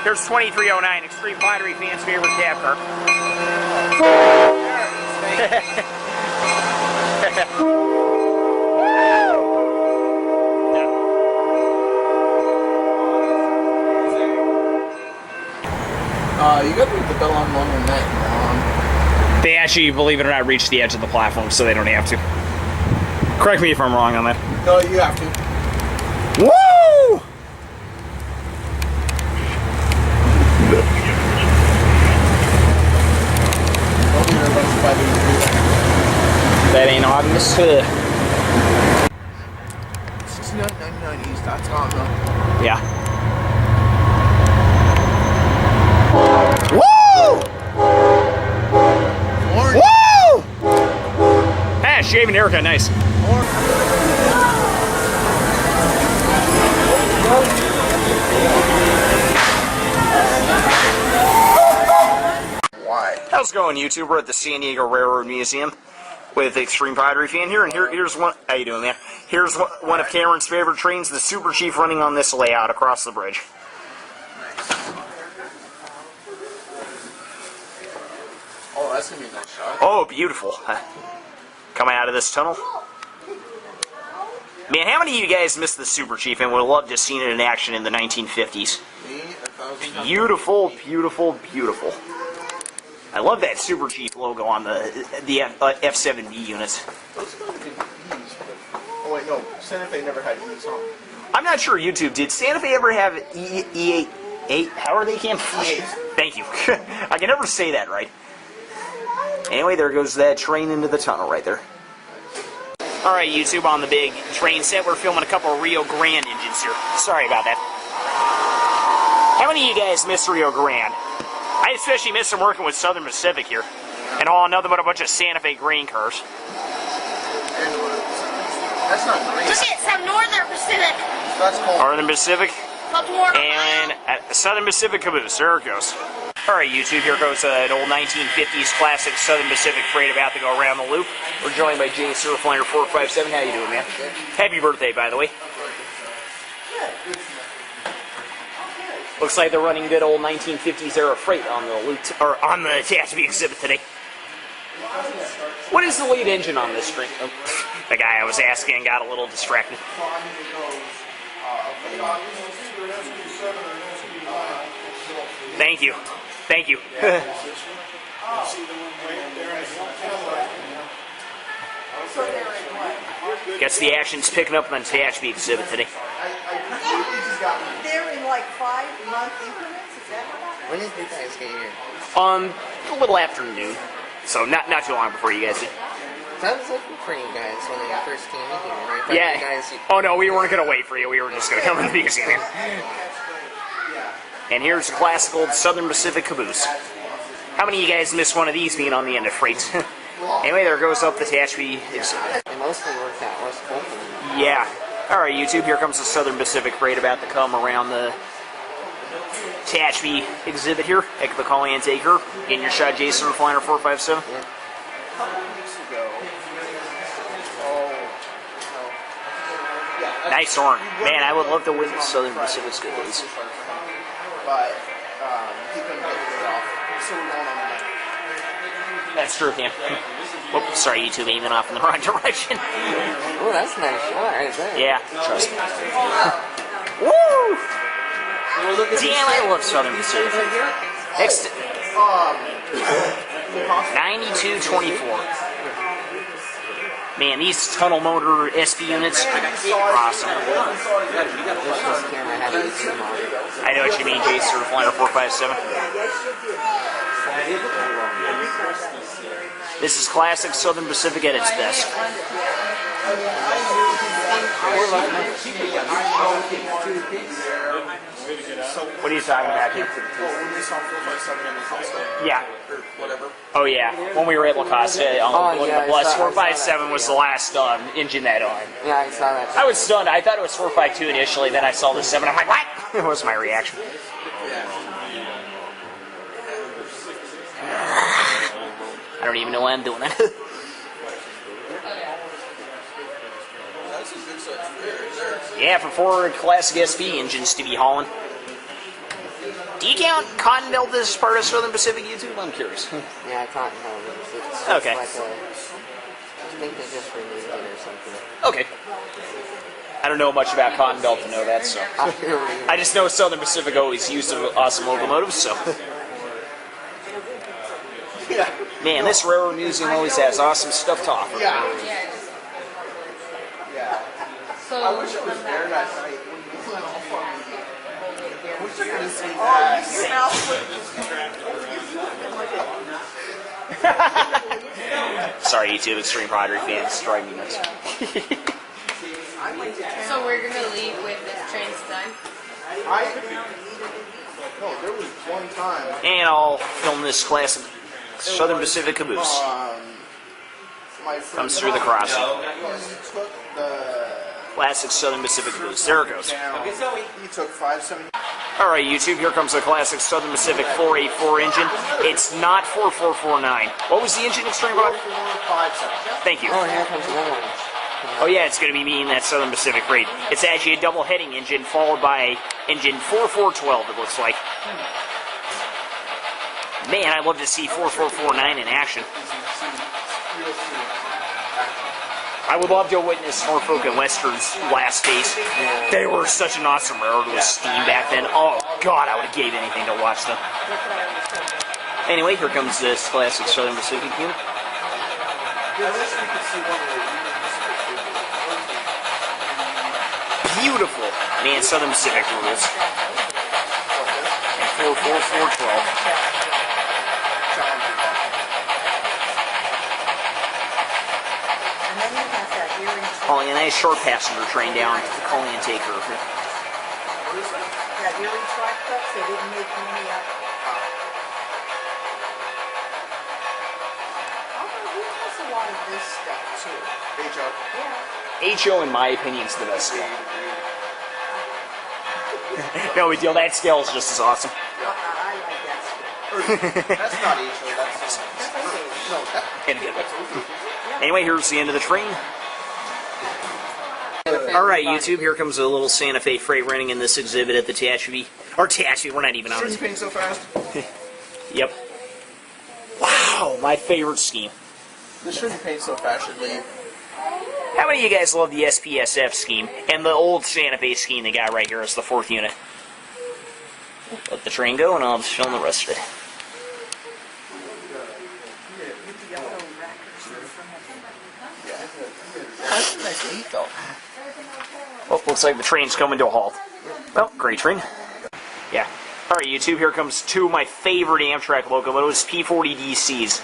Here's 2309, Extreme Pottery fans' favorite cab car. You gotta leave the bell on longer than that, They actually, believe it or not, reach the edge of the platform, so they don't have to. Correct me if I'm wrong on that. No, you have to. Woo! That ain't obvious. 69.99 East, that's hot though. Yeah. Woo! Orange. Woo! Ah, shaving haircut, nice. Why? How's it going, YouTube? We're at the San Diego Railroad Museum with Extreme Pottery fan here, and here's one. How you doing, man? Here's one of Cameron's favorite trains, the Super Chief, running on this layout across the bridge. Oh, that's gonna be a nice shot. Oh, beautiful. Coming out of this tunnel. Man, how many of you guys missed the Super Chief and would have loved to have seen it in action in the 1950s? Me, 1,000. Beautiful, beautiful, beautiful. I love that Super Chief logo on the F7B units. Those are good bees, but... Oh wait, no. Santa Fe never had bees on. I'm not sure YouTube did. Santa Fe ever have E8? How are they cam? E8. Thank you. I can never say that right. Anyway, there goes that train into the tunnel right there. Alright, YouTube, on the big train set, we're filming a couple of Rio Grande engines here. Sorry about that. How many of you guys miss Rio Grande? I especially miss them working with Southern Pacific here. And all nothing but a bunch of Santa Fe grain cars. That's not green. Look at some Northern Pacific. That's cold. Northern Pacific. Baltimore, And Southern Pacific caboose. There it goes. Alright, YouTube, here goes an old 1950s classic Southern Pacific freight about to go around the loop. We're joined by Jay Surfliner 457. How you doing, man? Happy birthday, by the way. Looks like they're running good old 1950s era freight on the loop, or on the THB exhibit today. What is the lead engine on this train? Oh, the guy I was asking got a little distracted. Thank you. Thank you. Guess the action's picking up on the THB exhibit today. They're in like 5-month increments, is that what happened? When did you guys get here? A little after noon. So not too long before you guys did. That was looking for you guys when they first came in here, right? But Yeah. You guys, Oh no, we weren't gonna wait for you. We were just gonna come in the museum. And here's a classic old Southern Pacific caboose. How many of you guys missed one of these being on the end of freight? Anyway, there goes up the THB exhibit. they mostly worked out West Fulton. Yeah. Alright, YouTube, here comes the Southern Pacific freight about to come around the THB exhibit here at the Call Antake here. Getting your shot, Jason Refliner 457. Yeah. Nice horn. Man, I would love to witness Southern Pacific's good ones. But he couldn't get it off. So we're going on the night. That's true, Cam. Whoops, sorry, YouTube aiming off in the wrong direction. Oh, that's a nice shot right there. Yeah, trust me. Woo! Damn, I love Southern Pacific. Next, 9224. Man, these tunnel motor SP units are awesome. I know what you mean, Jason, Flyer 457. This is classic Southern Pacific at its best. What are you talking about here? Yeah. Oh yeah, when we were at La Costa, yeah, the Plus 457 was the last engine that on. Yeah, I saw that. I was stunned. I thought it was 452 initially. Then I saw the 7. I'm like, what? What was my reaction? I don't even know why I'm doing that. Yeah, for 4 classic SP engines to be hauling. Do you count Cotton Delta as part of Southern Pacific YouTube? I'm curious. Yeah, I thought it's Okay. like a, I think they just renewed it or something. Okay. I don't know much about Cotton Delta to know that, so. I just know Southern Pacific always used awesome locomotives, so. Yeah. Man, this railroad museum always has awesome stuff to offer. Yeah. Yeah. Yeah. So, I wish it was there that night when you went off on me. I wish I could have seen that. Sorry, YouTube Extreme Padre fans, drive me nuts. so we're gonna leave with this train's done. No, there was one time. And I'll film this classic Southern Pacific caboose. My friend Comes through the crossing. He took the Classic Southern Pacific caboose. There it goes. down. He took 570. Alright, YouTube, here comes the classic Southern Pacific 484 engine. It's not 4449. What was the engine, Extreme Rod? 457. Thank you. Oh, here comes another one. Oh yeah, it's going to be me in that Southern Pacific rate. It's actually a double heading engine followed by engine 4412, it looks like. Man, I'd love to see 4449 in action. I would love to witness Norfolk and Western's last days. They were such an awesome railroad with steam back then. Oh God, I would have gave anything to watch them. Anyway, here comes this classic Southern Pacific unit. Beautiful. Man, Southern Pacific rules. And 44412. And then you have that earring. Calling a nice short passenger train down to Colleen and take her. That earring track cuts, they didn't make many up. Although he has a lot of this stuff too. H.O. Yeah. HO, in my opinion, is the best scale. No big deal. That scale is just as awesome. I like that stuff. That's not H.O. That's no. Anyway, here's the end of the train. Alright, YouTube, here comes a little Santa Fe freight running in this exhibit at the Tehachapi. Or Tehachapi, we're not even on Shouldn't it. you paint so fast? Yep. Wow, my favorite scheme. This shouldn't paint so fast, should leave. How many of you guys love the SPSF scheme and the old Santa Fe scheme they got right here as the 4th unit? Let the train go and I'll just film the rest of it. That's a nice heat, though. Oh, looks like the train's coming to a halt. Well, great train. Yeah. Alright, YouTube, here comes two of my favorite Amtrak locomotives, P40DCs.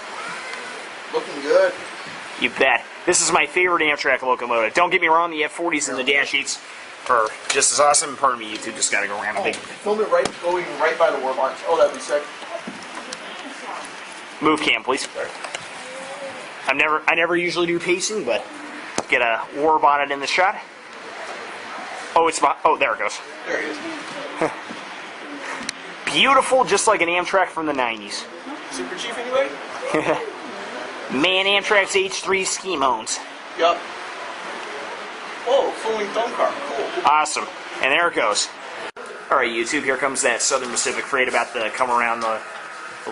Looking good. You bet. This is my favorite Amtrak locomotive. Don't get me wrong, the F40s and the dash 8s are just as awesome. Pardon me, YouTube, just gotta go around a big Film it right, going right by the war march. Oh, that'd be sick. move cam, please. I never usually do pacing, but get a war bonnet in the shot. Oh, oh, there it goes. There it is. Beautiful, just like an Amtrak from the 90s. Super Chief, anyway? Man, Amtrak's H3 scheme owns. Yup. Oh, flowing thumb car. Cool. Awesome. And there it goes. Alright, YouTube, here comes that Southern Pacific freight about to come around the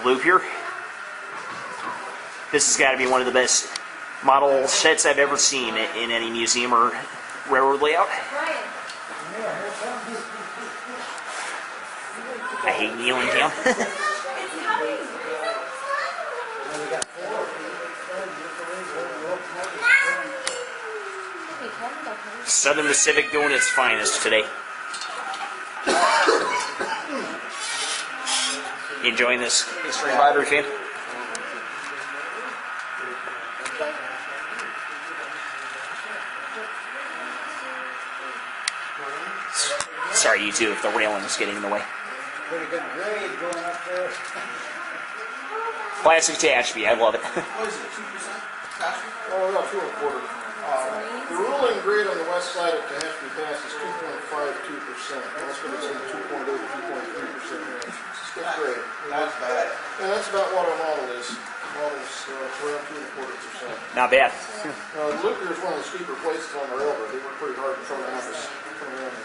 loop here. This has got to be one of the best model sets I've ever seen in any museum or railroad layout. I hate kneeling down. Southern Pacific doing its finest today. You enjoying this Extreme Rider fan? Sorry, you two, if the railing is getting in the way. Pretty good grade going up there. Classic Tehachapi, I love it. What is it, 2% faster? Oh, about 2 1/4. The ruling grade on the west side of Tehachapi Pass is 2.52%. That's what it's in 2.8 to 2.3% range. It's good grade. That's bad. And that's about what our model is. Model's around 2.25%. Not bad. Loop here is one of the steeper places on the railroad. They work pretty hard to try to have us come around the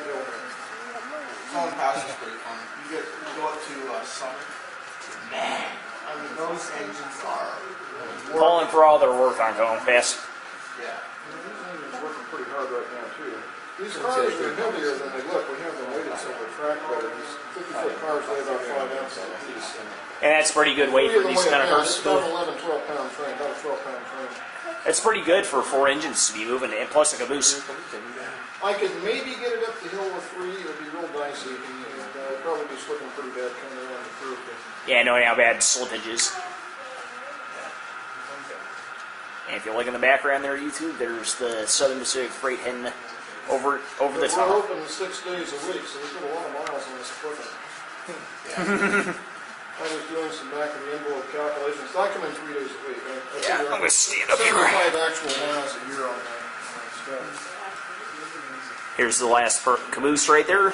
hill. going past is pretty fun. You go up to Summit. Man, I mean those engines are Calling for all their work on going fast. yeah. It's working pretty hard right now, too. These cars are heavier than they look. We have them weighted so they track better. These 50-foot cars weigh about 5 ounces apiece. And that's pretty good weight for these kind of cars. It's about 11, 12-pound frame, about a 12-pound frame. It's pretty good for 4 engines to be moving, and plus a caboose. I could maybe get it up the hill with 3. It would be real dicey. It'd probably be slipping pretty bad coming around the curve. Yeah, knowing how bad slippage is. And if you look in the background there, YouTube, there's the Southern Pacific Freight heading over the We're tunnel. open 6 days a week, so we put a lot of miles on this equipment. I was doing some back of the envelope calculations. I come in 3 days a week. Yeah, I'm gonna stand up here. 75 actual miles a year on that stuff. Here's the last caboose right there.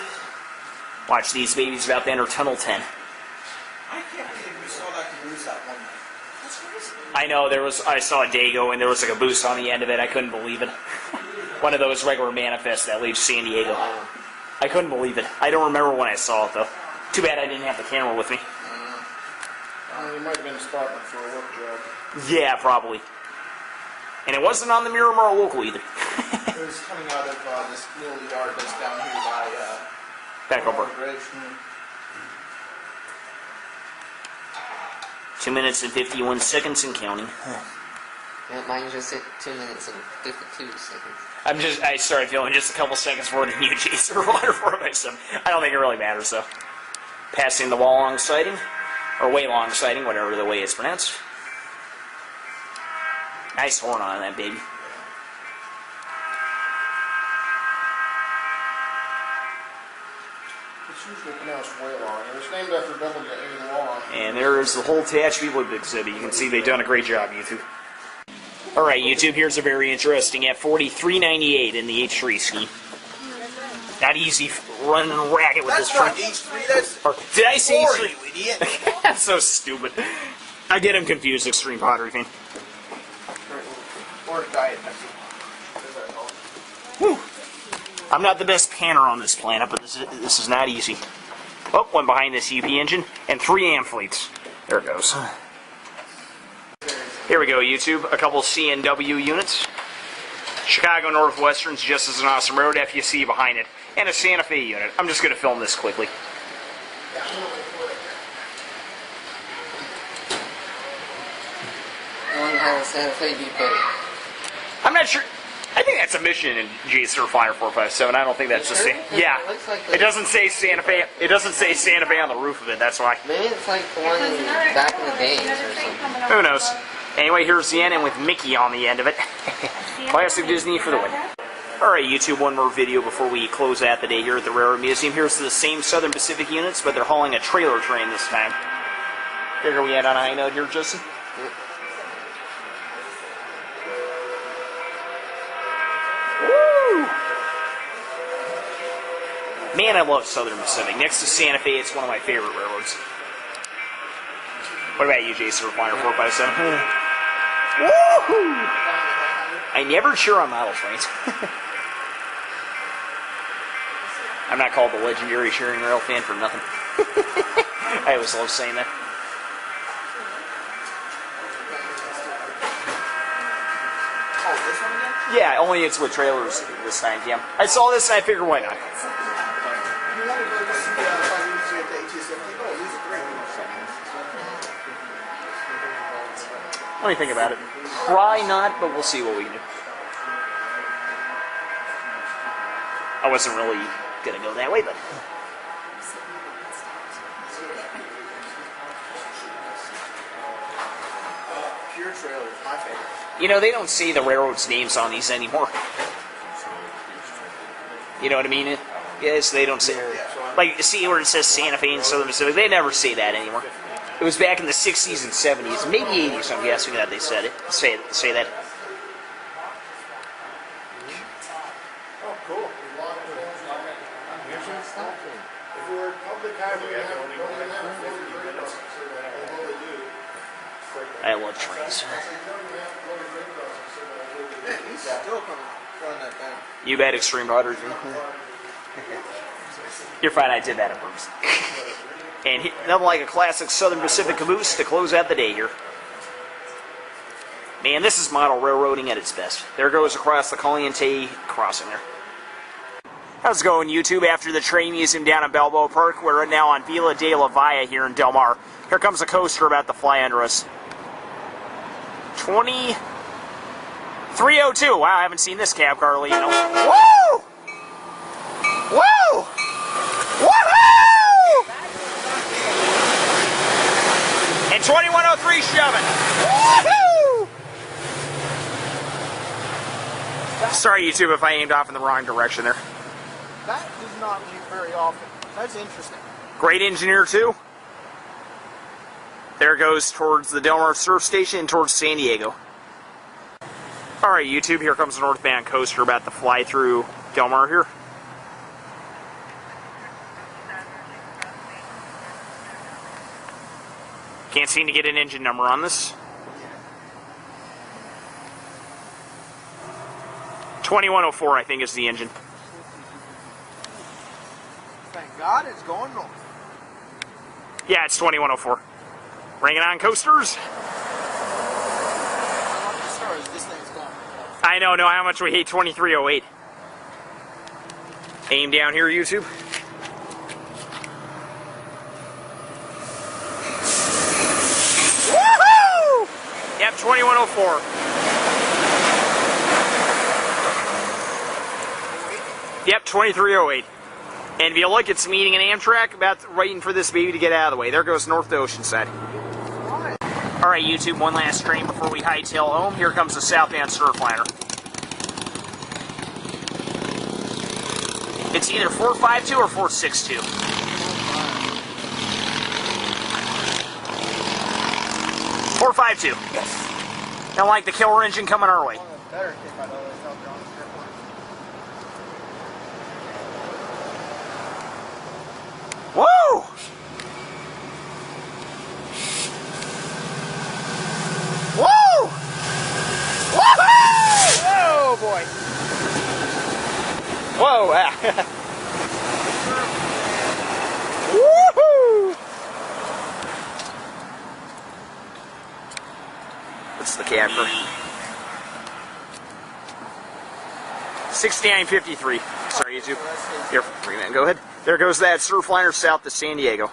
Watch these babies about to enter Tunnel 10. I can't believe we saw that caboose that one night. That's crazy. I know, I saw a Dago and there was like a caboose on the end of it. I couldn't believe it. One of those regular manifests that leaves San Diego. I couldn't believe it. I don't remember when I saw it though. Too bad I didn't have the camera with me. You might have been spotting it for a work job. Yeah, probably. And it wasn't on the Miramar local either. It was coming out of this little yard that's down here by Back over. Bridge. 2 minutes and 51 seconds and counting. Yeah, mine just hit 2 minutes and 52 seconds. I started feeling just a couple seconds more than you, Jason, or water for myself. I don't think it really matters though. Passing the wall long sighting, or way long sighting, whatever the way it's pronounced. Nice horn on that baby. It's usually pronounced way long. It was named after W.A. Long. And there's the whole Tatch People exhibit. You can see they've done a great job, YouTube. Alright, YouTube, here's a very interesting at $43.98 in the H3 scheme. Not easy running ragged with this truck. H3, that's Did I say Or, H3? you idiot. That's so stupid. I get him confused, Extreme Pottery fan. Or Diet Pepsi. Whew. I'm not the best panner on this planet, but this is not easy. Oh, one behind this UP engine, and 3 amphiletes. There it goes. Here we go, YouTube. A couple CNW units. Chicago Northwestern's just as an awesome road, FUC behind it, and a Santa Fe unit. I'm just going to film this quickly. One has Santa Fe Depot. I'm not sure. I think that's a mission in J-Sir Flyer 457. I don't think that's the Sure? same. Yeah. It looks like It doesn't say Santa Fe. It doesn't say Santa Fe on the roof of it. That's why. Maybe it's like the one back in the days or something. Who knows? Anyway, here's the end, and with Mickey on the end of it. Classic Disney for the win. Alright, YouTube, one more video before we close out the day here at the Railroad Museum. Here's the same Southern Pacific units, but they're hauling a trailer train this time. Here we end on a high note here, Justin. Woo! Man, I love Southern Pacific. Next to Santa Fe, it's one of my favorite railroads. What about you, Jason, Refiner 457? Woohoo! I never cheer on model trains. I'm not called the legendary cheering rail fan for nothing. I always love saying that. Oh, this one again? Yeah, only it's with trailers this time, yeah. I saw this and I figured, why not? You want to go to see if I usually at the HSFD? Oh, these are great. Let me think about it. Probably not, but we'll see what we can do. I wasn't really gonna go that way, but Pure trailer, my favorite. you know, they don't say the railroad's names on these anymore. You know what I mean? Yes, they don't say. Like, see where it says Santa Fe and Southern Pacific? They never say that anymore. It was back in the 60s and 70s, maybe 80s, I'm guessing that they said it. Say that. Oh, cool. If we're at public highway, we don't even have to go to the radio station, although they do. I love trains. Yeah, he's still coming, throwing that down. You bet, Extreme Butter. You're fine, I did that on purpose. And nothing like a classic Southern Pacific caboose to close out the day here. Man, this is model railroading at its best. There goes across the Caliente crossing there. How's it going, YouTube? After the train museum down in Balboa Park, we're now on Villa de la Valla here in Del Mar. Here comes a coaster about to fly under us. 2302. Wow, I haven't seen this cab car lately. Woo! Woo! Woohoo! And 2103 shoving. Woohoo! Sorry, YouTube, if I aimed off in the wrong direction there. That does not leave very often. That's interesting. Great engineer, too. There goes towards the Del Mar Surf Station and towards San Diego. Alright, YouTube, here comes the northbound coaster about to fly through Del Mar here. Can't seem to get an engine number on this. 2104, I think, is the engine. Thank God it's going north. Yeah, it's 2104. Bring it on, coasters. I love the stars. This thing's going. I know how much we hate 2308. Aim down here, YouTube. Woohoo! Yep, 2104. Yep, 2308. And if you look, it's meeting an Amtrak, about waiting for this baby to get out of the way. There goes north to Oceanside. Alright, YouTube, one last train before we hightail home. Here comes the southbound Surfliner. It's either 452 or 462. 452. Yes. Don't like the killer engine coming our way. Better if I know that's out there on the strip line. Woo! Woo! Woohoo! Oh boy. Whoa! Woohoo! What's the camper? 6953. Sorry, YouTube. Here, 3 minutes. Go ahead. There goes that Surfliner south to San Diego.